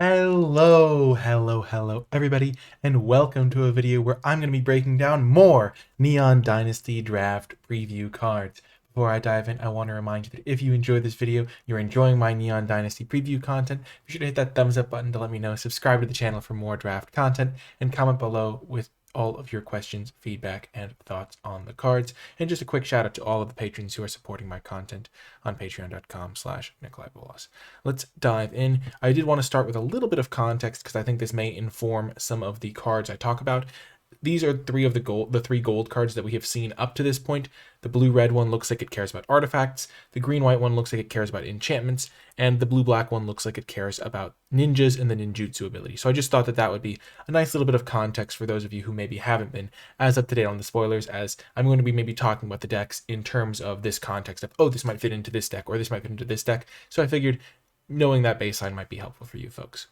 Hello, everybody, and welcome to a video where I'm going to be breaking down more Neon Dynasty Draft preview cards. Before I dive in, I want to remind you that if you enjoyed this video, you're enjoying my Neon Dynasty preview content, be sure to hit that thumbs up button to let me know, subscribe to the channel for more draft content, and comment below with all of your questions, feedback, and thoughts on the cards. And just a quick shout out to all of the patrons who are supporting my content on patreon.com/NicolaiBolas. Let's dive in. I did want to start with a little bit of context because I think this may inform some of the cards I talk about. These are the three gold cards that we have seen up to this point. The blue-red one looks like it cares about artifacts. The green-white one looks like it cares about enchantments. And the blue-black one looks like it cares about ninjas and the ninjutsu ability. So I just thought that that would be a nice little bit of context for those of you who maybe haven't been as up to date on the spoilers, as I'm going to be maybe talking about the decks in terms of this context of, oh, this might fit into this deck or this might fit into this deck. So I figured knowing that baseline might be helpful for you folks.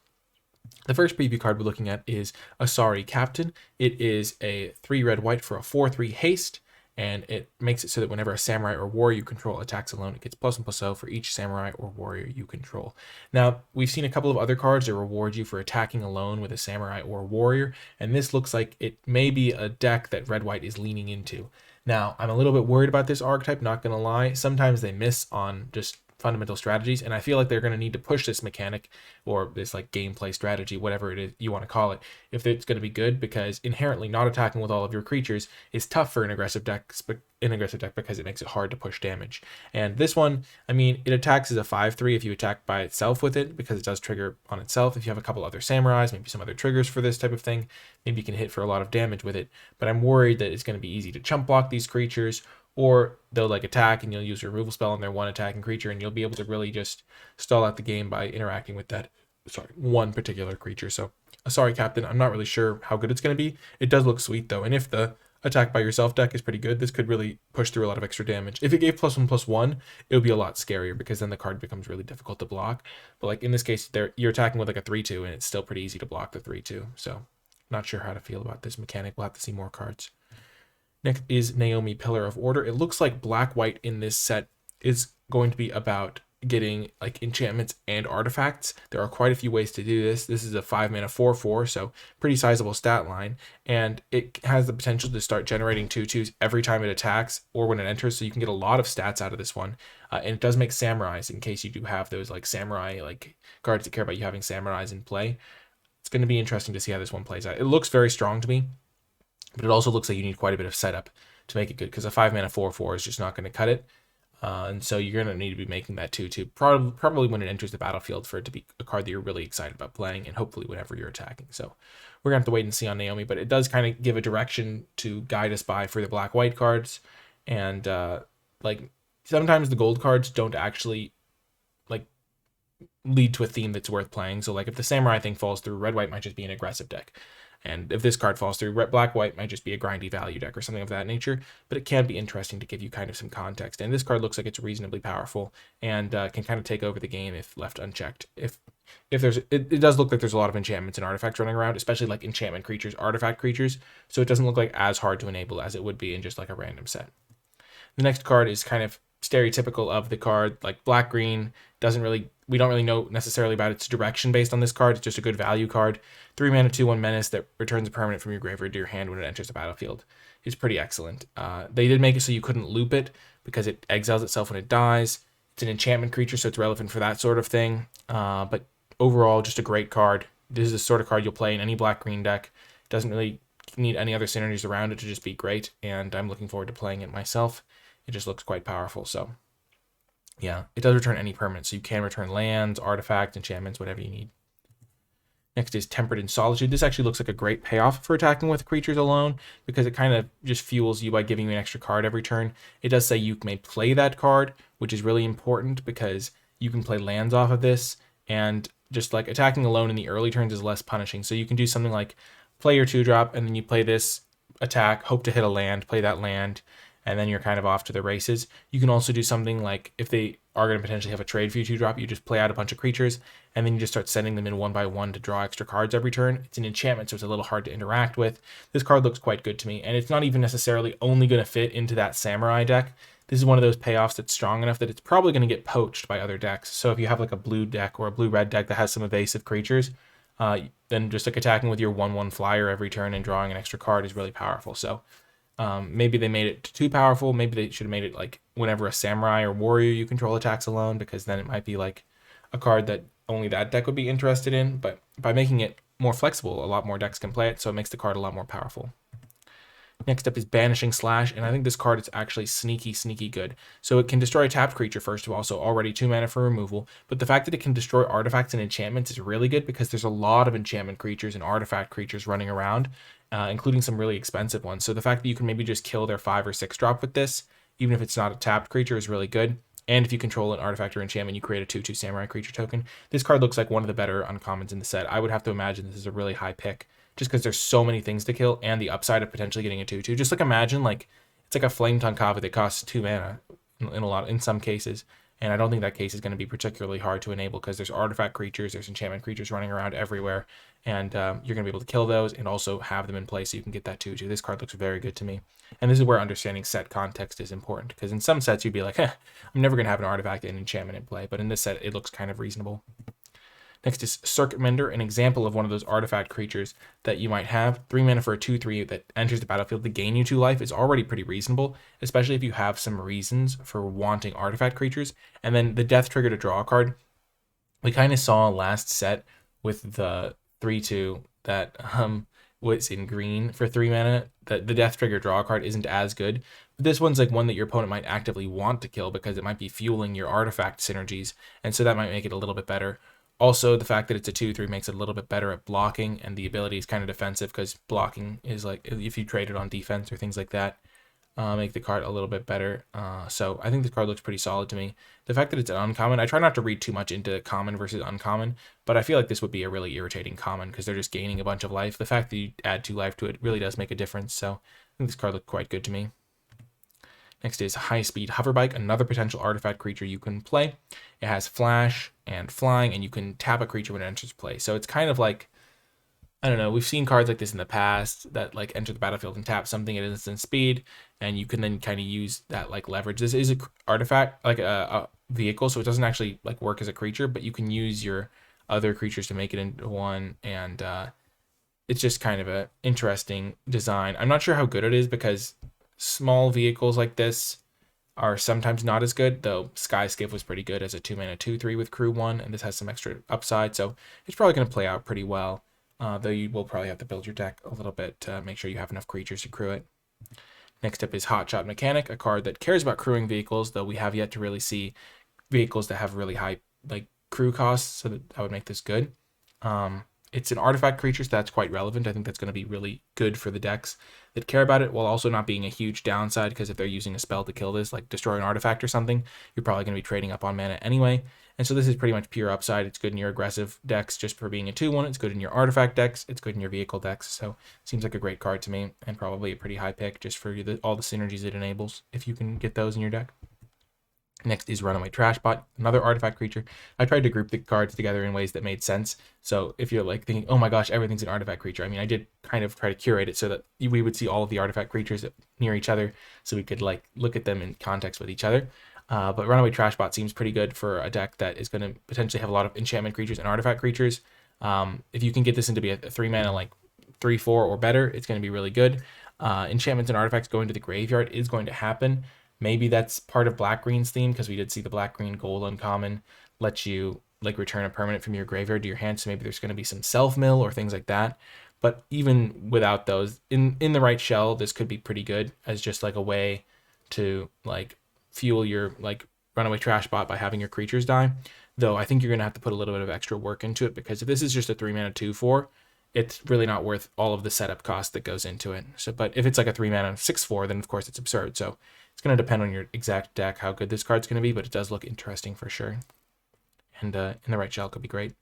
The first preview card we're looking at is Asari Captain. It is a 3 red white for a 4/3 haste, and it makes it so that whenever a samurai or warrior you control attacks alone, it gets +1/+0 for each samurai or warrior you control. Now, we've seen a couple of other cards that reward you for attacking alone with a samurai or warrior, and this looks like it may be a deck that red-white is leaning into. Now, I'm a little bit worried about this archetype, not going to lie. Sometimes they miss on just fundamental strategies, and I feel like they're going to need to push this mechanic or this like gameplay strategy, whatever it is you want to call it, if it's going to be good, because inherently not attacking with all of your creatures is tough for an aggressive deck because it makes it hard to push damage. And this one, I mean, it attacks as a 5/3 if you attack by itself with it, because it does trigger on itself. If you have a couple other samurais, maybe some other triggers for this type of thing, maybe you can hit for a lot of damage with it. But I'm worried that it's going to be easy to chump block these creatures, or they'll like attack and you'll use a removal spell on their one attacking creature, and you'll be able to really just stall out the game by interacting with that one particular creature. So Asari Captain, I'm not really sure how good it's going to be. It does look sweet though, and if the attack by yourself deck is pretty good, this could really push through a lot of extra damage. If it gave +1/+1, it would be a lot scarier, because then the card becomes really difficult to block. But like in this case, you're attacking with like a 3/2, and it's still pretty easy to block the 3/2. So not sure how to feel about this mechanic. We'll have to see more cards. Next is Naomi, Pillar of Order. It looks like black-white in this set is going to be about getting like enchantments and artifacts. There are quite a few ways to do this. This is a 5-mana 4/4, so pretty sizable stat line, and it has the potential to start generating 2/2s every time it attacks or when it enters, so you can get a lot of stats out of this one. And it does make samurais, in case you do have those like samurai like cards that care about you having samurais in play. It's going to be interesting to see how this one plays out. It looks very strong to me, but it also looks like you need quite a bit of setup to make it good, because a 5-mana 4/4 is just not going to cut it. And so you're going to need to be making that 2/2 probably when it enters the battlefield, for it to be a card that you're really excited about playing, and hopefully whenever you're attacking. So we're going to have to wait and see on Naomi, but it does kind of give a direction to guide us by for the black-white cards. And like sometimes the gold cards don't actually like lead to a theme that's worth playing. So like if the samurai thing falls through, red-white might just be an aggressive deck. And if this card falls through, black-white might just be a grindy value deck or something of that nature, but it can be interesting to give you kind of some context. And this card looks like it's reasonably powerful and can kind of take over the game if left unchecked. If there's, it does look like there's a lot of enchantments and artifacts running around, especially like enchantment creatures, artifact creatures, so it doesn't look like as hard to enable as it would be in just like a random set. The next card is kind of stereotypical of the card, like black-green. We don't really know necessarily about its direction based on this card. It's just a good value card. 3-mana 2/1 menace that returns a permanent from your graveyard to your hand when it enters the battlefield. It's pretty excellent. They did make it so you couldn't loop it, because it exiles itself when it dies. It's an enchantment creature, so it's relevant for that sort of thing. But overall, just a great card. This is the sort of card you'll play in any black-green deck. Doesn't really need any other synergies around it to just be great, and I'm looking forward to playing it myself. It just looks quite powerful. So yeah, it does return any permanent, so you can return lands, artifacts, enchantments, whatever you need. Next is Tempered in Solitude. This actually looks like a great payoff for attacking with creatures alone, because it kind of just fuels you by giving you an extra card every turn. It does say you may play that card, which is really important, because you can play lands off of this, and just like attacking alone in the early turns is less punishing. So you can do something like play your 2-drop, and then you play this attack, hope to hit a land, play that land, and then you're kind of off to the races. You can also do something like, if they are going to potentially have a trade for you 2-drop, you just play out a bunch of creatures, and then you just start sending them in one by one to draw extra cards every turn. It's an enchantment, so it's a little hard to interact with. This card looks quite good to me, and it's not even necessarily only going to fit into that samurai deck. this is one of those payoffs that's strong enough that it's probably going to get poached by other decks. So if you have like a blue deck or a blue-red deck that has some evasive creatures, then just like attacking with your 1/1 flyer every turn and drawing an extra card is really powerful. So maybe they made it too powerful. Maybe they should have made it like whenever a samurai or warrior you control attacks alone, because then it might be like a card that only that deck would be interested in. But by making it more flexible, a lot more decks can play it, so it makes the card a lot more powerful. Next up is Banishing Slash, and I think this card is actually sneaky good. So it can destroy a tapped creature, first of all, so already 2 mana for removal. But the fact that it can destroy artifacts and enchantments is really good, because there's a lot of enchantment creatures and artifact creatures running around, including some really expensive ones. So the fact that you can maybe just kill their 5 or 6 drop with this, even if it's not a tapped creature, is really good. And if you control an artifact or enchantment, you create a 2/2 samurai creature token. This card looks like one of the better uncommons in the set. I would have to imagine this is a really high pick, just because there's so many things to kill and the upside of potentially getting a 2/2. Just like imagine like it's like a Flame Tongue Kava that costs 2 mana in some cases. And I don't think that case is going to be particularly hard to enable, because there's artifact creatures, there's enchantment creatures running around everywhere, and you're going to be able to kill those and also have them in play so you can get that 2/2. This card looks very good to me. And this is where understanding set context is important, because in some sets you'd be like, I'm never going to have an artifact and enchantment in play, but in this set it looks kind of reasonable. Next is Circuit Mender, an example of one of those artifact creatures that you might have. 3 mana for a 2/3 that enters the battlefield to gain you 2 life is already pretty reasonable, especially if you have some reasons for wanting artifact creatures. And then the death trigger to draw a card. We kind of saw last set with the 3/2 that was in green for 3 mana, that the death trigger draw a card isn't as good. But this one's like one that your opponent might actively want to kill, because it might be fueling your artifact synergies, and so that might make it a little bit better. Also, the fact that it's a 2/3 makes it a little bit better at blocking, and the ability is kind of defensive, because blocking is like if you trade it on defense or things like that, make the card a little bit better. So I think the card looks pretty solid to me. The fact that it's an uncommon, I try not to read too much into common versus uncommon, but I feel like this would be a really irritating common, because they're just gaining a bunch of life. The fact that you add 2 life to it really does make a difference, so I think this card looked quite good to me. Next is High Speed Hoverbike, another potential artifact creature you can play. It has flash and flying, and you can tap a creature when it enters play. So it's kind of like, I don't know, we've seen cards like this in the past that like enter the battlefield and tap something at instant speed, and you can then kind of use that like leverage. This is an artifact, like a vehicle, so it doesn't actually like work as a creature, but you can use your other creatures to make it into one, and it's just kind of an interesting design. I'm not sure how good it is, because small vehicles like this are sometimes not as good, though Sky Skiff was pretty good as a 2 mana 2/3 with crew 1, and this has some extra upside, so it's probably going to play out pretty well, though you will probably have to build your deck a little bit to make sure you have enough creatures to crew it. Next up is Hotshot Mechanic, a card that cares about crewing vehicles, though we have yet to really see vehicles that have really high like crew costs, so that would make this good. It's an artifact creature, so that's quite relevant. I think that's going to be really good for the decks that care about it, while also not being a huge downside, because if they're using a spell to kill this, like destroy an artifact or something, you're probably going to be trading up on mana anyway. And so this is pretty much pure upside. It's good in your aggressive decks just for being a 2/1. It's good in your artifact decks. It's good in your vehicle decks. So it seems like a great card to me, and probably a pretty high pick just for all the synergies it enables, if you can get those in your deck. Next is Runaway Trashbot, another artifact creature. I tried to group the cards together in ways that made sense. So if you're like thinking, oh my gosh, everything's an artifact creature, I mean, I did kind of try to curate it so that we would see all of the artifact creatures near each other, so we could like look at them in context with each other. But Runaway Trashbot seems pretty good for a deck that is going to potentially have a lot of enchantment creatures and artifact creatures. If you can get this into be a 3 mana like 3/4 or better, it's going to be really good. Enchantments and artifacts going to the graveyard is going to happen. Maybe that's part of Black-Green's theme, because we did see the Black-Green Gold uncommon let you like return a permanent from your graveyard to your hand, so maybe there's going to be some self-mill or things like that. But even without those, in the right shell, this could be pretty good as just like a way to like fuel your like Runaway Trashbot by having your creatures die. Though I think you're going to have to put a little bit of extra work into it, because if this is just a 3 mana 2/4, it's really not worth all of the setup cost that goes into it. So, but if it's like a 3 mana 6/4, then of course it's absurd. So it's going to depend on your exact deck how good this card's going to be, but it does look interesting for sure. And in the right shell could be great.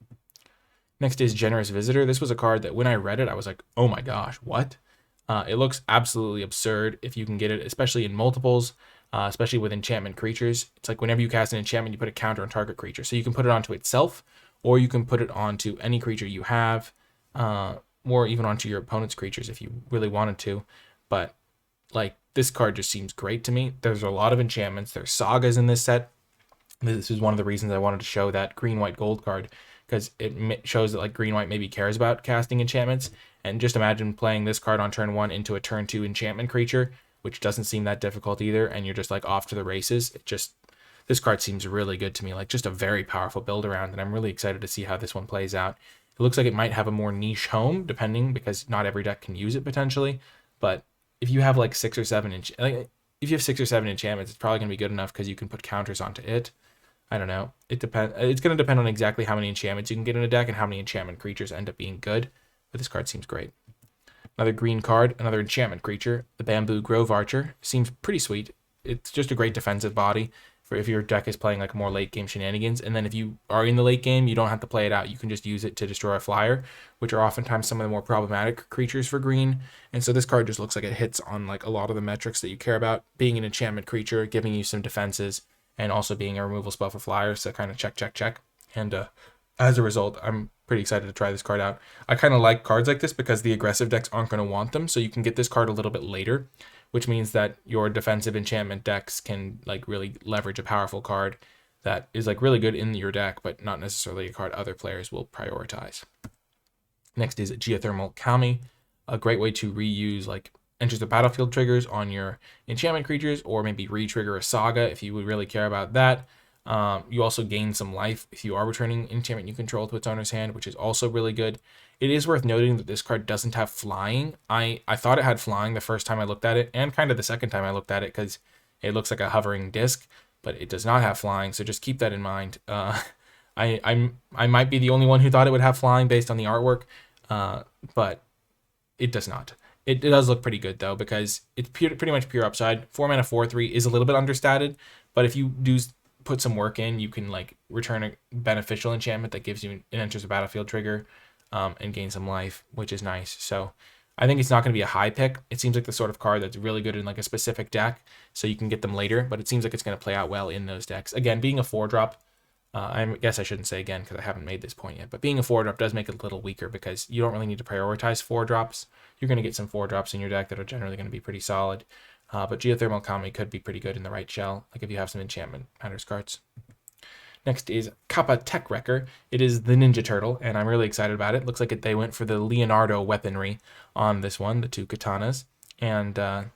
Next is Generous Visitor. This was a card that when I read it, I was like, oh my gosh, what? It looks absolutely absurd if you can get it, especially in multiples, especially with enchantment creatures. It's like whenever you cast an enchantment, you put a counter on target creature. So you can put it onto itself, or you can put it onto any creature you have, or even onto your opponent's creatures if you really wanted to. But like this card just seems great to me. There's a lot of enchantments. There's sagas in this set. This is one of the reasons I wanted to show that green, white, gold card, because it shows that like green, white maybe cares about casting enchantments. And just imagine playing this card on turn 1 into a turn 2 enchantment creature, which doesn't seem that difficult either, and you're just like off to the races. This card seems really good to me, like just a very powerful build around, and I'm really excited to see how this one plays out. It looks like it might have a more niche home, depending, because not every deck can use it potentially. But if you have like 6 or 7 if you have 6 or 7 enchantments, it's probably going to be good enough because you can put counters onto it. I don't know. It's going to depend on exactly how many enchantments you can get in a deck and how many enchantment creatures end up being good. But this card seems great. Another green card, another enchantment creature, the Bamboo Grove Archer. Seems pretty sweet. It's just a great defensive body for if your deck is playing like more late game shenanigans. And then if you are in the late game, you don't have to play it out. You can just use it to destroy a flyer, which are oftentimes some of the more problematic creatures for green. And so this card just looks like it hits on like a lot of the metrics that you care about. Being an enchantment creature, giving you some defenses, and also being a removal spell for flyers. So kind of check. And as a result, I'm pretty excited to try this card out. I kind of like cards like this because the aggressive decks aren't going to want them. So you can get this card a little bit later, which means that your defensive enchantment decks can like really leverage a powerful card that is like really good in your deck, but not necessarily a card other players will prioritize. Next is Geothermal Kami, a great way to reuse like enters the battlefield triggers on your enchantment creatures, or maybe re-trigger a saga if you would really care about that. You also gain some life if you are returning enchantment you control to its owner's hand, which is also really good. It is worth noting that this card doesn't have flying. I thought it had flying the first time I looked at it, and kind of the second time I looked at it, because it looks like a hovering disc, but it does not have flying, so just keep that in mind. I might be the only one who thought it would have flying based on the artwork, but it does not. It does look pretty good, though, because it's pretty much pure upside. 4 mana, 4/3 is a little bit understated, but if you do put some work in, you can like return a beneficial enchantment that gives you an enters the battlefield trigger and gain some life, which is nice. So I think it's not going to be a high pick. It seems like the sort of card that's really good in like a specific deck, so you can get them later, but it seems like it's going to play out well in those decks. Again, being a 4-drop, I guess I shouldn't say again because I haven't made this point yet, but being a 4-drop does make it a little weaker because you don't really need to prioritize 4-drops. You're going to get some 4-drops in your deck that are generally going to be pretty solid. But Geothermal Kami could be pretty good in the right shell, like if you have some enchantment matters cards. Next is Kappa Tech Wrecker. It is the Ninja Turtle, and I'm really excited about it. Looks like they went for the Leonardo weaponry on this one, the 2 katanas, and I'm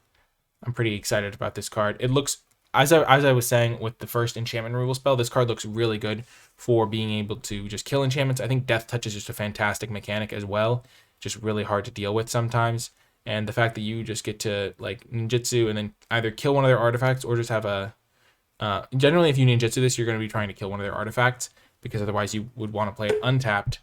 pretty excited about this card. It looks, as I was saying with the first enchantment removal spell, this card looks really good for being able to just kill enchantments. I think Death Touch is just a fantastic mechanic as well, just really hard to deal with sometimes. And the fact that you just get to like ninjutsu and then either kill one of their artifacts or just have a generally if you ninjutsu this, you're going to be trying to kill one of their artifacts, because otherwise you would want to play it untapped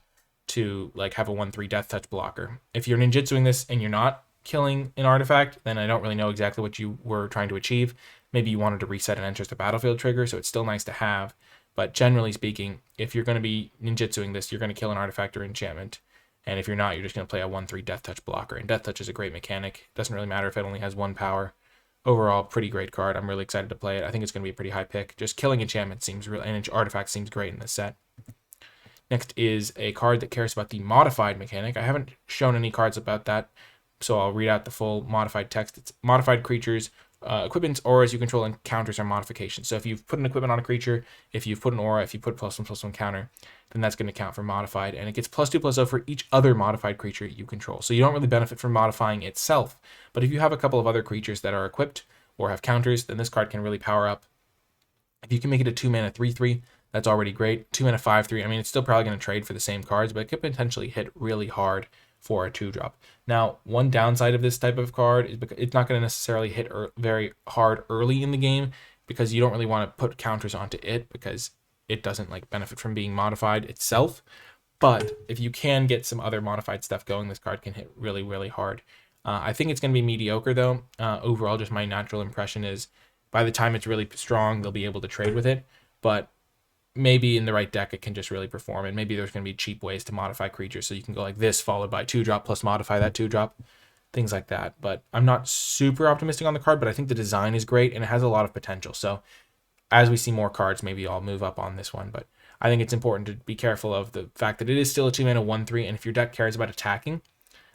to like have a 1/3 Death Touch blocker. If you're ninjutsuing this and you're not killing an artifact, then I don't really know exactly what you were trying to achieve. Maybe you wanted to reset and enters the battlefield trigger, so it's still nice to have. But generally speaking, if you're going to be ninjutsuing this, you're going to kill an artifact or enchantment. And if you're not, you're just going to play a 1/3 Death Touch blocker. And Death Touch is a great mechanic. It doesn't really matter if it only has 1 power. Overall, pretty great card. I'm really excited to play it. I think it's going to be a pretty high pick. Just killing enchantment seems really, and artifact seems great in this set. Next is a card that cares about the modified mechanic. I haven't shown any cards about that, so I'll read out the full modified text. It's modified creatures, equipments, auras you control, and counters are modifications. So if you've put an equipment on a creature, if you've put an aura, if you put +1/+1 counter, then that's going to count for modified, and it gets +2/+0 for each other modified creature you control. So you don't really benefit from modifying itself, but if you have a couple of other creatures that are equipped or have counters, then this card can really power up. If you can make it a 2 mana 3/3, that's already great. 2 mana 5/3, I mean, it's still probably going to trade for the same cards, but it could potentially hit really hard for a 2-drop. Now, one downside of this type of card is because it's not going to necessarily hit very hard early in the game, because you don't really want to put counters onto it because it doesn't like benefit from being modified itself. But if you can get some other modified stuff going, this card can hit really, really hard. I think it's going to be mediocre though. Overall, just my natural impression is by the time it's really strong, they'll be able to trade with it. But maybe in the right deck, it can just really perform. And maybe there's going to be cheap ways to modify creatures. So you can go like this, followed by 2-drop plus modify that 2-drop, things like that. But I'm not super optimistic on the card, but I think the design is great and it has a lot of potential. So as we see more cards, maybe I'll move up on this one. But I think it's important to be careful of the fact that it is still a 2 mana 1/3. And if your deck cares about attacking,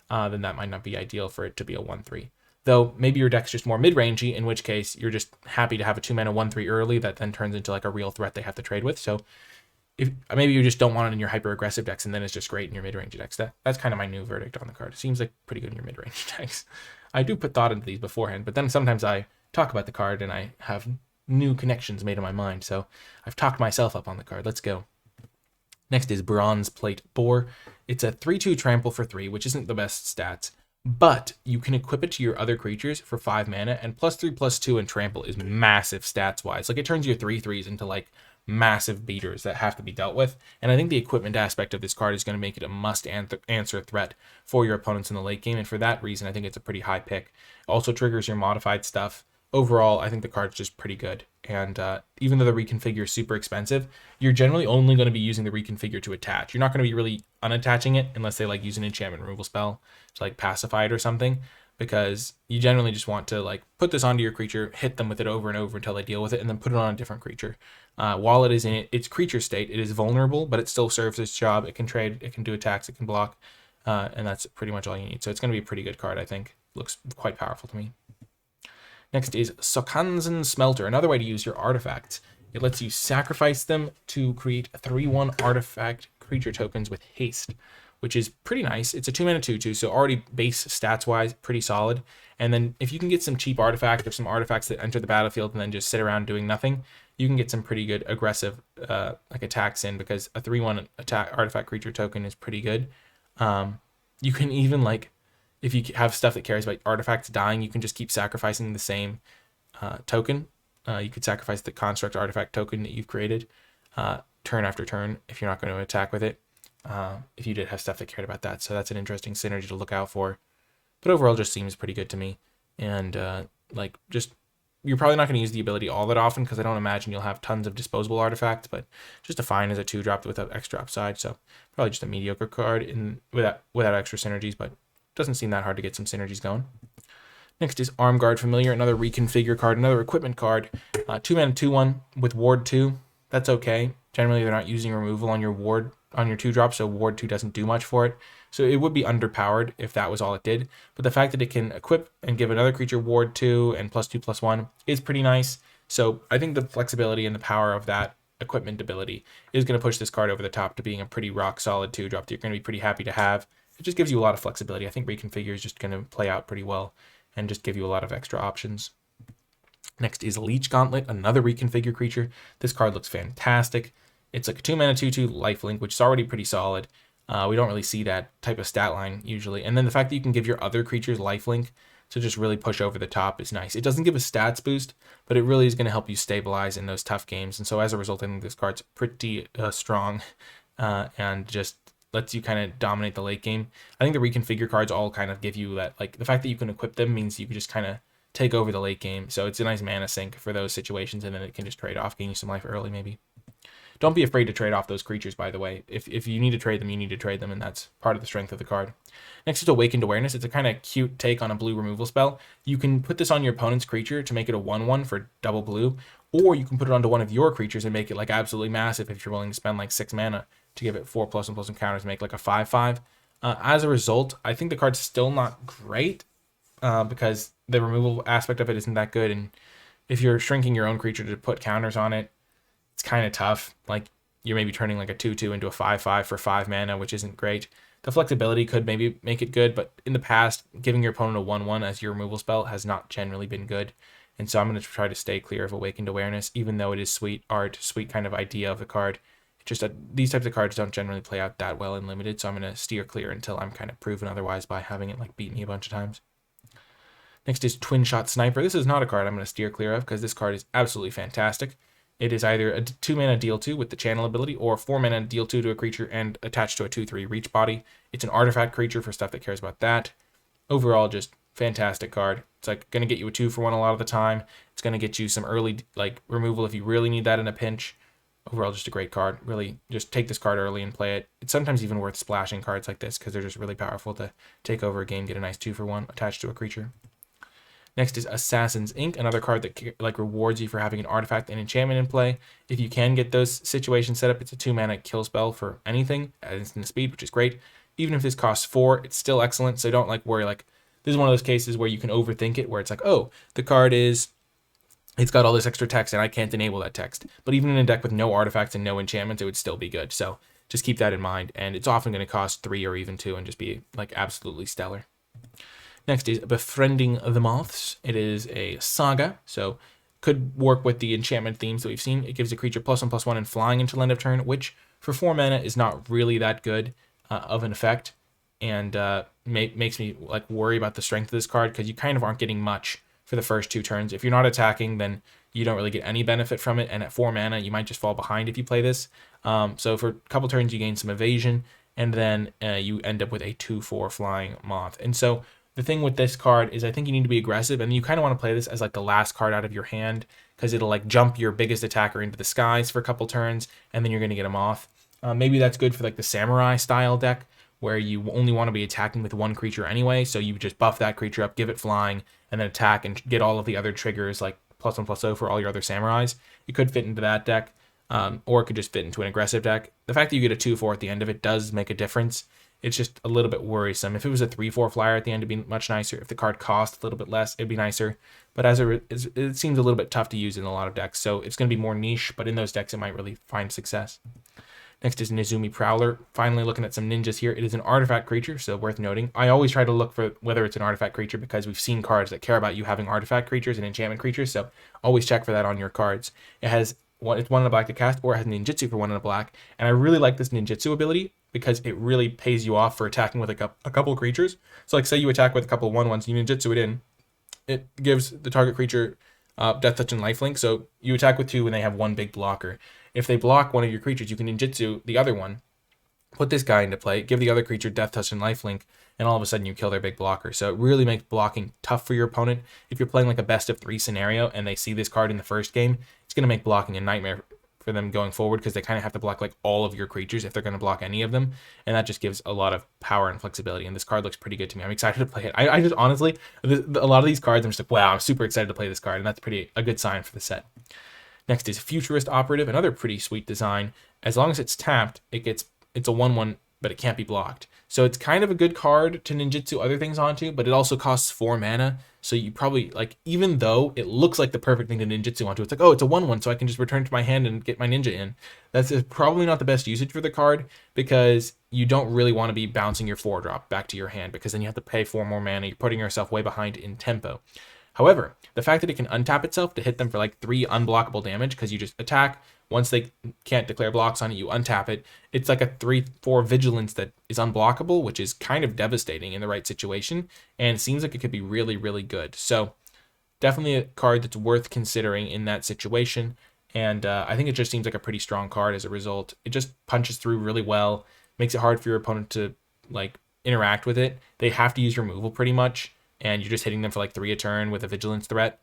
then that might not be ideal for it to be a 1/3. Though maybe your deck's just more mid-rangey, in which case you're just happy to have a 2-mana 1/3 early that then turns into like a real threat they have to trade with. So if maybe you just don't want it in your hyper-aggressive decks, and then it's just great in your mid-range decks. That's kind of my new verdict on the card. It seems like pretty good in your mid-range decks. I do put thought into these beforehand, but then sometimes I talk about the card and I have new connections made in my mind. So I've talked myself up on the card. Let's go. Next is Bronze Plate Boar. It's a 3/2 trample for 3, which isn't the best stats, but you can equip it to your other creatures for 5 mana, and +3/+2 and trample is massive stats-wise. Like, it turns your 3/3s into, like, massive beaters that have to be dealt with, and I think the equipment aspect of this card is going to make it a must-answer threat for your opponents in the late game, and for that reason, I think it's a pretty high pick. It also triggers your modified stuff. Overall, I think the card's just pretty good, and even though the reconfigure is super expensive, you're generally only going to be using the reconfigure to attach. You're not going to be really unattaching it unless they like use an enchantment removal spell to like pacify it or something, because you generally just want to like put this onto your creature, hit them with it over and over until they deal with it, and then put it on a different creature. While it is in its creature state, it is vulnerable, but it still serves its job. It can trade, it can do attacks, it can block, and that's pretty much all you need. So it's going to be a pretty good card, I think. Looks quite powerful to me. Next is Sokanzen Smelter, another way to use your artifacts. It lets you sacrifice them to create 3/1 artifact creature tokens with haste, which is pretty nice. It's a 2-mana 2/2, so already base stats-wise, pretty solid. And then if you can get some cheap artifacts or some artifacts that enter the battlefield and then just sit around doing nothing, you can get some pretty good aggressive like attacks in, because a 3/1 attack artifact creature token is pretty good. You can even like, if you have stuff that cares about artifacts dying, you can just keep sacrificing the same token. You could sacrifice the construct artifact token that you've created turn after turn if you're not going to attack with it, if you did have stuff that cared about that. So that's an interesting synergy to look out for. But overall, just seems pretty good to me. And like, just, you're probably not going to use the ability all that often, because I don't imagine you'll have tons of disposable artifacts, but just a fine as a 2-drop without extra upside. So probably just a mediocre card without extra synergies, but doesn't seem that hard to get some synergies going. Next is Arm Guard Familiar, another reconfigure card, another equipment card. 2-mana 2/1 with Ward 2. That's okay. Generally, they're not using removal on your 2-drop, so Ward 2 doesn't do much for it. So it would be underpowered if that was all it did. But the fact that it can equip and give another creature Ward 2 and +2/+1 is pretty nice. So I think the flexibility and the power of that equipment ability is going to push this card over the top to being a pretty rock-solid 2-drop that you're going to be pretty happy to have. It just gives you a lot of flexibility. I think reconfigure is just going to play out pretty well and just give you a lot of extra options. Next is Leech Gauntlet, another reconfigure creature. This card looks fantastic. It's like a 2-mana 2/2 lifelink, which is already pretty solid. We don't really see that type of stat line usually. And then the fact that you can give your other creatures lifelink to just really push over the top is nice. It doesn't give a stats boost, but it really is going to help you stabilize in those tough games. And so as a result, I think this card's pretty strong and just lets you kind of dominate the late game. I think the reconfigure cards all kind of give you that, like, the fact that you can equip them means you can just kind of take over the late game. So it's a nice mana sink for those situations, and then it can just trade off, gain you some life early maybe. Don't be afraid to trade off those creatures, by the way. If you need to trade them, you need to trade them, and that's part of the strength of the card. Next is Awakened Awareness. It's a kind of cute take on a blue removal spell. You can put this on your opponent's creature to make it a 1/1 for double blue, or you can put it onto one of your creatures and make it like absolutely massive if you're willing to spend like 6 mana to give it 4+1+1 counters and make like a 5/5. As a result, I think the card's still not great because the removal aspect of it isn't that good, and if you're shrinking your own creature to put counters on it, it's kind of tough. Like, you're maybe turning like a 2/2 into a 5/5 for 5 mana, which isn't great. The flexibility could maybe make it good, but in the past, giving your opponent a 1/1 as your removal spell has not generally been good. And so I'm going to try to stay clear of Awakened Awareness, even though it is sweet art, sweet kind of idea of the card. It's just that these types of cards don't generally play out that well in Limited, so I'm going to steer clear until I'm kind of proven otherwise by having it like beat me a bunch of times. Next is Twin Shot Sniper. This is not a card I'm going to steer clear of because this card is absolutely fantastic. It is either a 2-mana deal 2 with the channel ability, or 4-mana deal 2 to a creature and attached to a 2/3 reach body. It's an artifact creature for stuff that cares about that. Overall, just fantastic card. It's like going to get you a 2-for-1 a lot of the time. It's going to get you some early like removal if you really need that in a pinch. Overall, just a great card. Really, just take this card early and play it. It's sometimes even worth splashing cards like this because they're just really powerful to take over a game, get a nice 2-for-1 attached to a creature. Next is Assassin's Ink, another card that like rewards you for having an artifact and enchantment in play. If you can get those situations set up, it's a 2-mana kill spell for anything at instant speed, which is great. Even if this costs 4, it's still excellent. So don't like worry like, this is one of those cases where you can overthink it, where it's like, oh, the card is, it's got all this extra text and I can't enable that text. But even in a deck with no artifacts and no enchantments, it would still be good. So just keep that in mind. And it's often going to cost 3 or even 2 and just be like absolutely stellar. Next is Befriending the Moths. It is a saga, so could work with the enchantment themes that we've seen. It gives a creature +1/+1 and flying until end of turn, which for 4 mana is not really that good of an effect, and makes me like worry about the strength of this card because you kind of aren't getting much for the first 2 turns. If you're not attacking, then you don't really get any benefit from it, and at 4 mana, you might just fall behind if you play this. So for a couple turns, you gain some evasion, and then you end up with a 2/4 flying moth. And so the thing with this card is I think you need to be aggressive, and you kind of want to play this as like the last card out of your hand because it'll like jump your biggest attacker into the skies for a couple turns, and then you're going to get a moth. Maybe that's good for like the samurai style deck where you only want to be attacking with 1 creature anyway, so you just buff that creature up, give it flying, and then attack and get all of the other triggers like +1/+0 for all your other samurais. It could fit into that deck, or it could just fit into an aggressive deck. The fact that you get a 2/4 at the end of it does make a difference. It's just a little bit worrisome. If it was a 3/4 flyer at the end, it'd be much nicer. If the card cost a little bit less, it'd be nicer. But it seems a little bit tough to use in a lot of decks, so it's going to be more niche, but in those decks, it might really find success. Next is Nezumi Prowler. Finally looking at some ninjas here. It is an artifact creature, so worth noting. I always try to look for whether it's an artifact creature because we've seen cards that care about you having artifact creatures and enchantment creatures, so always check for that on your cards. It's 1 in a black to cast, or it has ninjutsu for 1 in a black, and I really like this ninjutsu ability because it really pays you off for attacking with a couple creatures. So like say you attack with a couple 1/1s, you ninjutsu it in, it gives the target creature death touch and lifelink, so you attack with 2 when they have 1 big blocker. If they block one of your creatures, you can ninjutsu the other one, put this guy into play, give the other creature death touch and lifelink, and all of a sudden you kill their big blocker. So it really makes blocking tough for your opponent. If you're playing like a best of 3 scenario and they see this card in the first game, it's going to make blocking a nightmare for them going forward because they kind of have to block like all of your creatures if they're going to block any of them, and that just gives a lot of power and flexibility, and this card looks pretty good to me. I'm excited to play it. I just honestly, a lot of these cards, I'm just like, wow, I'm super excited to play this card, and that's a good sign for the set. Next is Futurist Operative, another pretty sweet design. As long as it's tapped, it's a 1/1, but it can't be blocked. So it's kind of a good card to ninjutsu other things onto, but it also costs 4 mana. So you probably, like, even though it looks like the perfect thing to ninjutsu onto, it's like, oh, it's a 1/1, so I can just return to my hand and get my ninja in. That's probably not the best usage for the card because you don't really want to be bouncing your 4-drop back to your hand because then you have to pay 4 more mana. You're putting yourself way behind in tempo. However, the fact that it can untap itself to hit them for like 3 unblockable damage because you just attack. Once they can't declare blocks on it, you untap it. It's like a 3/4 vigilance that is unblockable, which is kind of devastating in the right situation, and it seems like it could be really, really good. So definitely a card that's worth considering in that situation, and I think it just seems like a pretty strong card as a result. It just punches through really well, makes it hard for your opponent to like interact with it. They have to use removal pretty much, and you're just hitting them for like 3 a turn with a vigilance threat,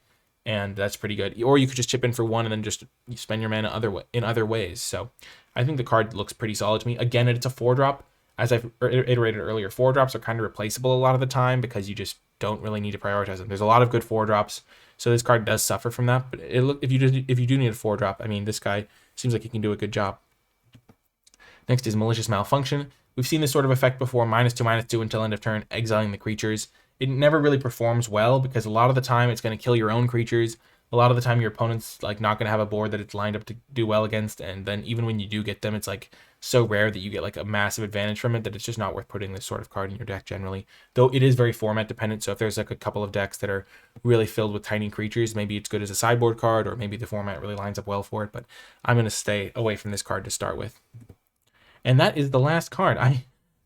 and that's pretty good. Or you could just chip in for 1 and then just spend your mana in other ways. So I think the card looks pretty solid to me. Again, it's a 4-drop. As I've iterated earlier, 4-drops are kind of replaceable a lot of the time because you just don't really need to prioritize them. There's a lot of good 4-drops, so this card does suffer from that. But if you do need a 4-drop, I mean, this guy seems like he can do a good job. Next is Malicious Malfunction. We've seen this sort of effect before, -2/2 until end of turn, exiling the creatures. It never really performs well because a lot of the time it's going to kill your own creatures. A lot of the time your opponent's like not going to have a board that it's lined up to do well against, and then even when you do get them, it's like so rare that you get like a massive advantage from it that it's just not worth putting this sort of card in your deck generally. Though it is very format dependent, so if there's like a couple of decks that are really filled with tiny creatures, maybe it's good as a sideboard card, or maybe the format really lines up well for it, but I'm going to stay away from this card to start with. And that is the last card. I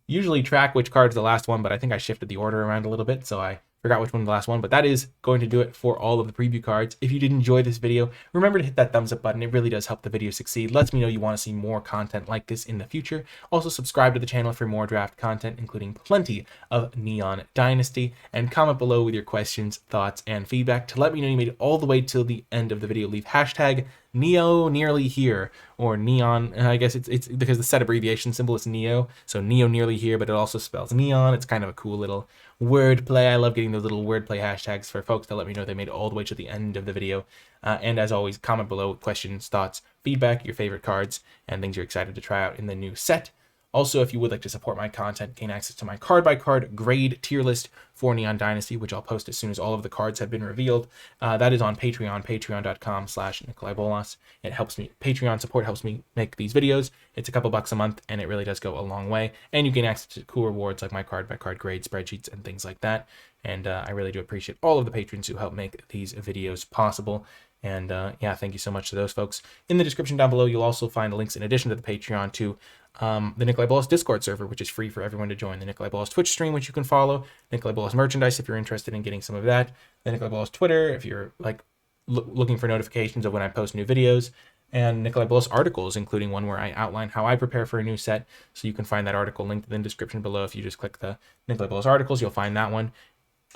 usually track which card's the last one, but I think I shifted the order around a little bit, so I forgot which one was the last one. But that is going to do it for all of the preview cards. If you did enjoy this video, remember to hit that thumbs up button. It really does help the video succeed. Lets me know you want to see more content like this in the future. Also subscribe to the channel for more draft content, including plenty of Neon Dynasty, and comment below with your questions, thoughts, and feedback to let me know you made it all the way till the end of the video. Leave hashtag Neo nearly here, or neon. I guess it's because the set abbreviation symbol is Neo, so Neo nearly here, but it also spells neon. It's kind of a cool little wordplay. I love getting those little wordplay hashtags for folks to let me know they made it all the way to the end of the video. And as always, comment below with questions, thoughts, feedback, your favorite cards, and things you're excited to try out in the new set. Also, if you would like to support my content, gain access to my card-by-card grade tier list for Neon Dynasty, which I'll post as soon as all of the cards have been revealed. That is on Patreon, patreon.com/NicolaiBolas. It helps me, Patreon support helps me make these videos. It's a couple bucks a month, and it really does go a long way. And you gain access to cool rewards like my card-by-card grade spreadsheets and things like that. And I really do appreciate all of the patrons who help make these videos possible. And yeah, thank you so much to those folks. In the description down below, you'll also find links in addition to the Patreon to the NicolaiBolas Discord server, which is free for everyone to join, the NicolaiBolas Twitch stream, which you can follow, NicolaiBolas merchandise if you're interested in getting some of that, the NicolaiBolas Twitter if you're like looking for notifications of when I post new videos, and NicolaiBolas articles, including one where I outline how I prepare for a new set. So you can find that article linked in the description below. If you just click the NicolaiBolas articles, you'll find that one.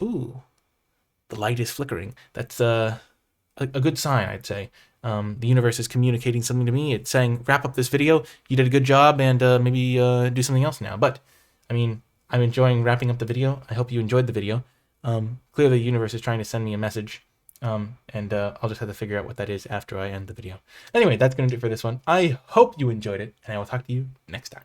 Ooh, the light is flickering. That's a good sign, I'd say. The universe is communicating something to me. It's saying, wrap up this video. You did a good job, and maybe do something else now. But, I mean, I'm enjoying wrapping up the video. I hope you enjoyed the video. Clearly, the universe is trying to send me a message, and I'll just have to figure out what that is after I end the video. Anyway, that's going to do it for this one. I hope you enjoyed it, and I will talk to you next time.